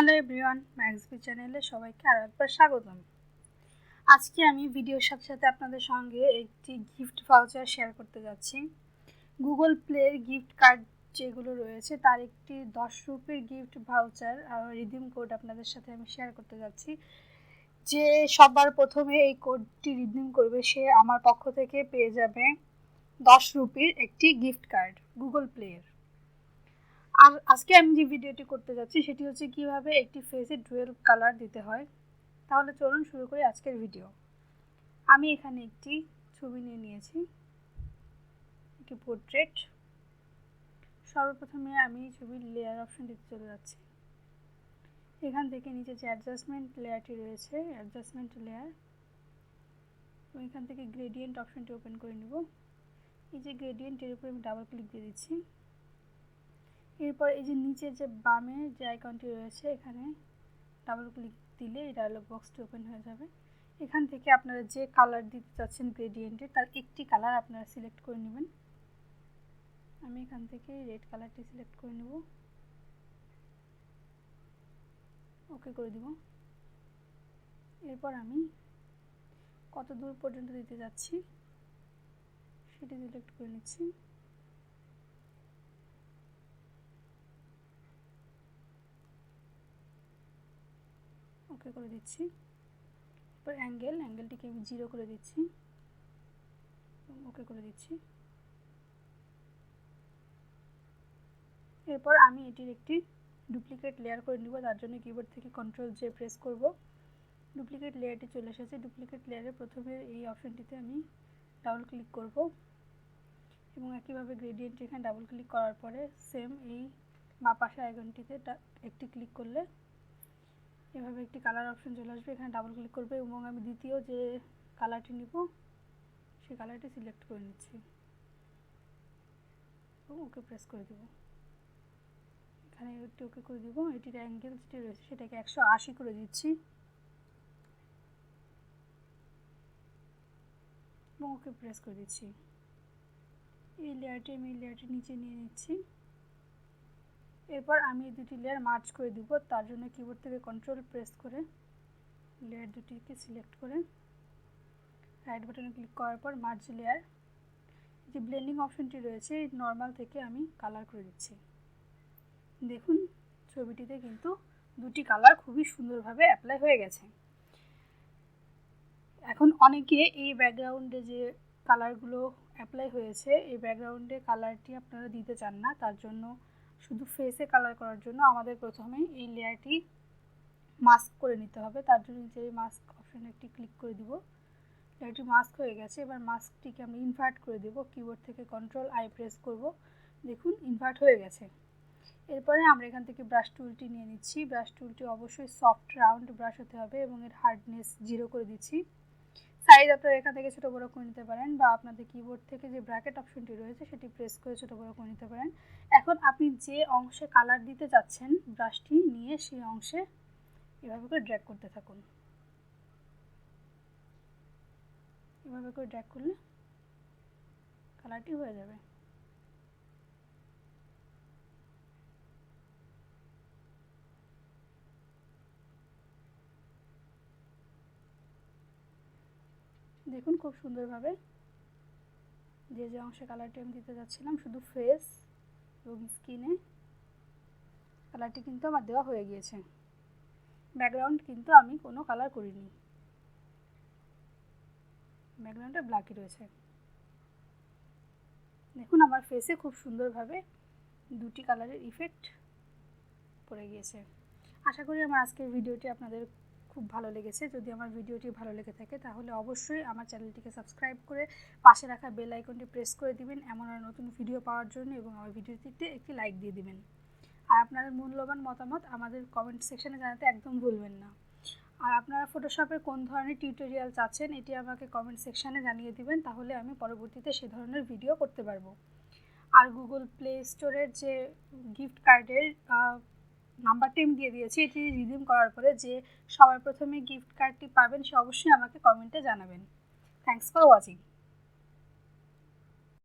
Hello everyone, ম্যাক্সবি চ্যানেলে সবাইকে আরও একবার স্বাগতম। আজকে আমি ভিডিওর সাথে সাথে আপনাদের সঙ্গে একটি গিফট ভাউচার শেয়ার করতে যাচ্ছি। গুগল প্লের গিফট কার্ড যেগুলো রয়েছে তার একটি 10 রুপির গিফট ভাউচার আর রিডিম কোড আপনাদের সাথে আমি শেয়ার করতে যাচ্ছি। যে সবার প্রথমে এই কোডটি রিডিম করবে সে আমার পক্ষ থেকে পেয়ে যাবে 10 রুপির একটি গিফট কার্ড গুগল প্লের। আর আজকে আমি যে ভিডিওটি করতে যাচ্ছি সেটি হচ্ছে কিভাবে একটি ফেসে ডুয়েল কালার দিতে হয়। তাহলে চলুন শুরু করি আজকের ভিডিও। আমি এখানে একটি ছবি নিয়ে নিয়েছি, একটি পোর্ট্রেট। সর্বপ্রথমে আমি ছবির লেয়ার অপশনটিতে চলে যাচ্ছি। এখান থেকে নিচে যে অ্যাডজাস্টমেন্ট লেয়ারটি রয়েছে, অ্যাডজাস্টমেন্ট লেয়ার, এখান থেকে গ্রেডিয়েন্ট অপশনটি ওপেন করে নেব। এই যে গ্রেডিয়েন্টের উপরে আমি ডাবল ক্লিক দিয়ে দিচ্ছি। এরপর এই যে নিচে যে বামে যে আইকনটি রয়েছে এখানে ডাবল ক্লিক দিলে এই ডায়লগ বক্সটি ওপেন হয়ে যাবে। এখান থেকে আপনারা যে কালার দিতে চাচ্ছেন গ্রেডিয়েন্টে তার একটি কালার আপনারা সিলেক্ট করে নেবেন। আমি এখান থেকে রেড কালারটি সিলেক্ট করে নেব, ওকে করে দিব। এরপর আমি কত দূর পর্যন্ত দিতে যাচ্ছি সেটি সিলেক্ট করে নিচ্ছি। ওকে করে দিচ্ছি। এরপর অ্যাঙ্গেলটিকে আমি 0 করে দিচ্ছি, ওকে করে দিচ্ছি। এরপর আমি এটির একটি ডুপ্লিকেট লেয়ার করে নিব। তার জন্য কিবোর্ড থেকে Ctrl+J প্রেস করব। ডুপ্লিকেট লেয়ারটি চলে এসেছে। ডুপ্লিকেট লেয়ারের প্রথমে এই অপশনটিতে আমি ডাবল ক্লিক করব এবং একইভাবে গ্রেডিয়েন্ট এখানে ডাবল ক্লিক করার পরে সেম এই বাঁ পাশের আইকনটিতে একটি ক্লিক করলে এভাবে একটি কালার অপশন চলে আসবে। এখানে ডাবল ক্লিক করবে এবং আমি দ্বিতীয় যে কালারটি নিব সেই কালারটি সিলেক্ট করে নিচ্ছি এবং ওকে প্রেস করে দেব। এখানে একটু ওকে করে দিব। এটির অ্যাঙ্গেল যেটি রয়েছে সেটাকে 180 করে দিচ্ছি এবং ওকে প্রেস করে দিচ্ছি। এই লেয়ারটি আমি লেয়ারটির নিচে নিয়ে নিচ্ছি। এরপর আমি এই দুটি লেয়ার মার্জ করে দিব। তার জন্য কিবোর্ড থেকে Ctrl প্রেস করে লেয়ার দুটিকে সিলেক্ট করে রাইট বাটনে ক্লিক করার পর মার্জ লেয়ার, যে ব্লেন্ডিং অপশনটি রয়েছে নর্মাল থেকে আমি কালার করে দিচ্ছি। দেখুন ছবিটিতে কিন্তু দুটি কালার খুবই সুন্দরভাবে অ্যাপ্লাই হয়ে গেছে। এখন অনেকে এই ব্যাকগ্রাউন্ডে যে কালারগুলো অ্যাপ্লাই হয়েছে এই ব্যাকগ্রাউন্ডে কালারটি আপনারা দিতে চান না, তার জন্য শুধু ফেসে কালার করার জন্য আমাদের প্রথমে এই লেয়ারটি মাস্ক করে নিতে হবে। তার জন্য যে মাস্ক অপশনে একটি ক্লিক করে দিব। লেয়ারটি মাস্ক হয়ে গেছে। এবার মাস্কটিকে আমি ইনভার্ট করে দেব। কিবোর্ড থেকে Ctrl+I প্রেস করব। দেখুন ইনভার্ট হয়ে গেছে। এরপরে আমরা এখান থেকে ব্রাশ টুলটি নিয়ে নিচ্ছি। ব্রাশ টুলটি অবশ্যই সফট রাউন্ড ব্রাশ হতে হবে এবং এর হার্ডনেস 0 করে দিচ্ছি। সাইজ আপনারা এখান থেকে ছোটো বড়ো করে নিতে পারেন বা আপনাদের কিবোর্ড থেকে যে ব্র্যাকেট অপশনটি রয়েছে সেটি প্রেস করে ছোটো বড়ো করে নিতে পারেন। এখন আপনি যে অংশে কালার দিতে যাচ্ছেন ব্রাশটি নিয়ে সেই অংশে এভাবে করে ড্র্যাগ করতে থাকুন। এভাবে করে ড্র্যাগ করলে কালারটি হয়ে যাবে। দেখুন খুব সুন্দরভাবে যে যে অংশে কালারটি আমি দিতে যাচ্ছিলাম শুধু ফেস এবং স্কিনে কালারটি কিন্তু আমার দেওয়া হয়ে গিয়েছে। ব্যাকগ্রাউন্ড কিন্তু আমি কোনো কালার করিনি, ব্যাকগ্রাউন্ডটা ব্ল্যাকই রয়েছে। দেখুন আমার ফেসে খুব সুন্দরভাবে দুটি কালারের ইফেক্ট পড়ে গিয়েছে। আশা করি আমার আজকের ভিডিওটি আপনাদের খুব ভালো লেগেছে। যদি আমার ভিডিওটি ভালো লেগে থাকে তাহলে অবশ্যই আমার চ্যানেলটিকে সাবস্ক্রাইব করে পাশে রাখা বেল আইকনটি প্রেস করে দিবেন এমন আর নতুন ভিডিও পাওয়ার জন্য এবং আমার ভিডিওটিতে একটি লাইক দিয়ে দিবেন। আর আপনাদের মূল্যবান মতামত আমাদের কমেন্ট সেকশনে জানাতে একদম ভুলবেন না। আর আপনারা ফটোশপের কোন ধরনের টিউটোরিয়াল চাচ্ছেন এটি আমাকে কমেন্ট সেকশনে জানিয়ে দিবেন, তাহলে আমি পরবর্তীতে সে ধরনের ভিডিও করতে পারবো। আর গুগল প্লে স্টোরের যে গিফট কার্ডের নাম্বারটি আমি দিয়ে দিয়েছি, এটি রিডিম করার পরে যে সবার প্রথমে গিফট কার্ডটি পাবেন সে অবশ্যই আমাকে কমেন্টে জানাবেন। Thanks for watching.